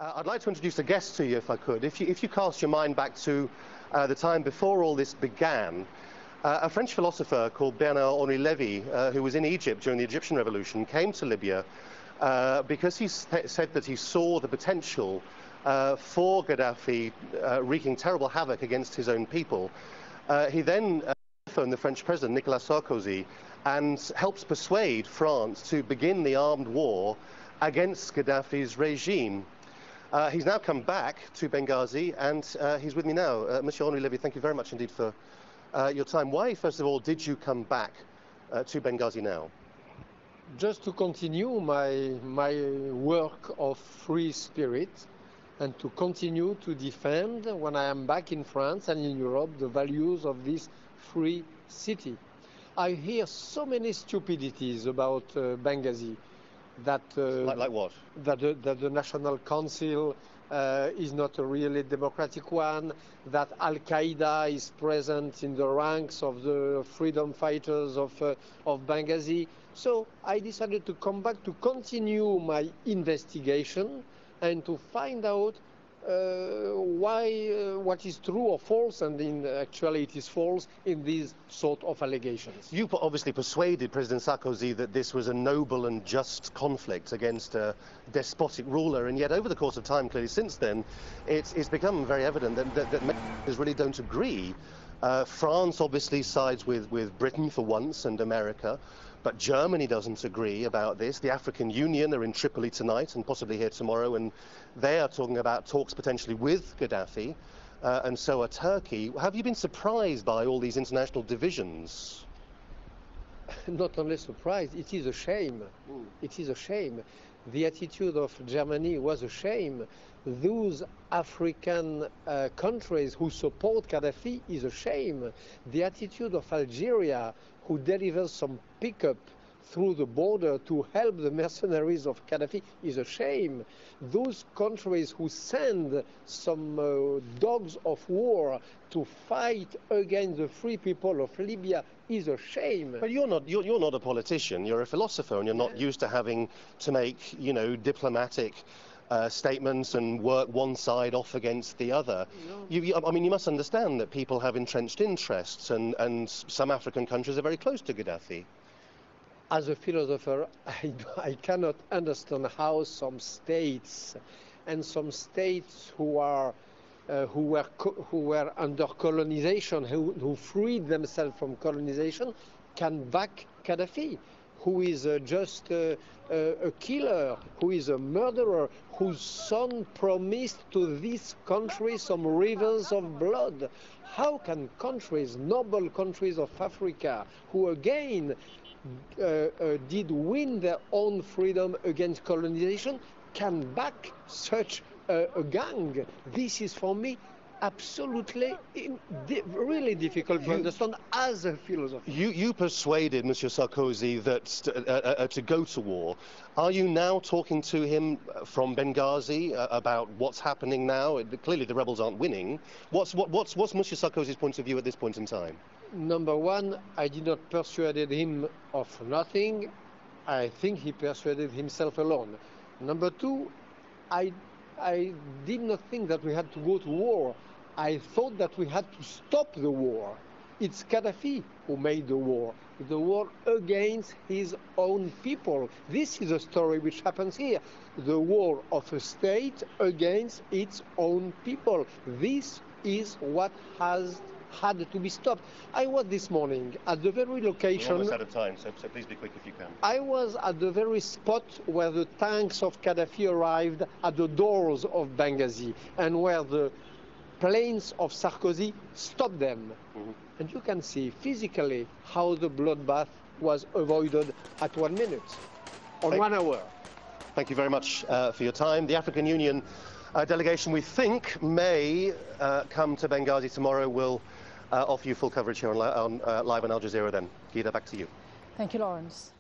I'd like to introduce a guest to you, if I could. If you cast your mind back to the time before all this began, a French philosopher called Bernard-Henri Levy, who was in Egypt during the Egyptian Revolution, came to Libya because he said that he saw the potential for Gaddafi wreaking terrible havoc against his own people. He then phoned the French president, Nicolas Sarkozy, and helped persuade France to begin the armed war against Gaddafi's regime. He's now come back to Benghazi, and he's with me now. Monsieur Henri Levy, thank you very much indeed for your time. Why, first of all, did you come back to Benghazi now? Just to continue my work of free spirit and to continue to defend, when I am back in France and in Europe, the values of this free city. I hear so many stupidities about Benghazi. That like what? That the National Council is not a really democratic one, that Al-Qaeda is present in the ranks of the freedom fighters of Benghazi. So I decided to come back to continue my investigation and to find out what is true or false, and actually it is false in these sort of allegations. You obviously persuaded President Sarkozy that this was a noble and just conflict against a despotic ruler, and yet over the course of time, clearly since then, it's become very evident that members really don't agree. France obviously sides with Britain for once and America, but Germany doesn't agree about this. The African Union are in Tripoli tonight and possibly here tomorrow, and they are talking about talks potentially with Gaddafi, and so are Turkey. Have you been surprised by all these international divisions? Not only surprised, it is a shame. It is a shame. The attitude of Germany was a shame. Those African countries who support Gaddafi is a shame. The attitude of Algeria, who delivers some pickup through the border to help the mercenaries of Gaddafi, is a shame. Those countries who send some dogs of war to fight against the free people of Libya is a shame. But you're not a politician. You're a philosopher, and you're not used to having to make, diplomatic statements and work one side off against the other. No. I mean, you must understand that people have entrenched interests, and some African countries are very close to Gaddafi. As a philosopher, I cannot understand how some states, and some states who were under colonization, who freed themselves from colonization, can back Gaddafi, who is just a killer, who is a murderer, whose son promised to this country some rivers of blood. How can countries, noble countries of Africa, who again did win their own freedom against colonization, can back such a gang? This is for me absolutely really difficult to understand as a philosopher. You persuaded Monsieur Sarkozy that to go to war. Are you now talking to him from Benghazi about what's happening now? Clearly the rebels aren't winning. What's Monsieur Sarkozy's point of view at this point in time? Number one, I did not persuade him of nothing. I think he persuaded himself alone. Number two, I did not think that we had to go to war. I thought that we had to stop the war. It's Gaddafi who made the war against his own people. This is a story which happens here. The war of a state against its own people. This is what has had to be stopped. I was this morning at the very location. We're almost out of time, so please be quick if you can. I was at the very spot where the tanks of Gaddafi arrived at the doors of Benghazi, and where the planes of Sarkozy stopped them. And you can see physically how the bloodbath was avoided at 1 minute, or 1 hour. Thank you very much for your time. The African Union delegation, we think, may come to Benghazi tomorrow. We'll offer you full coverage here on Live on Al Jazeera then. Gida, back to you. Thank you, Laurence.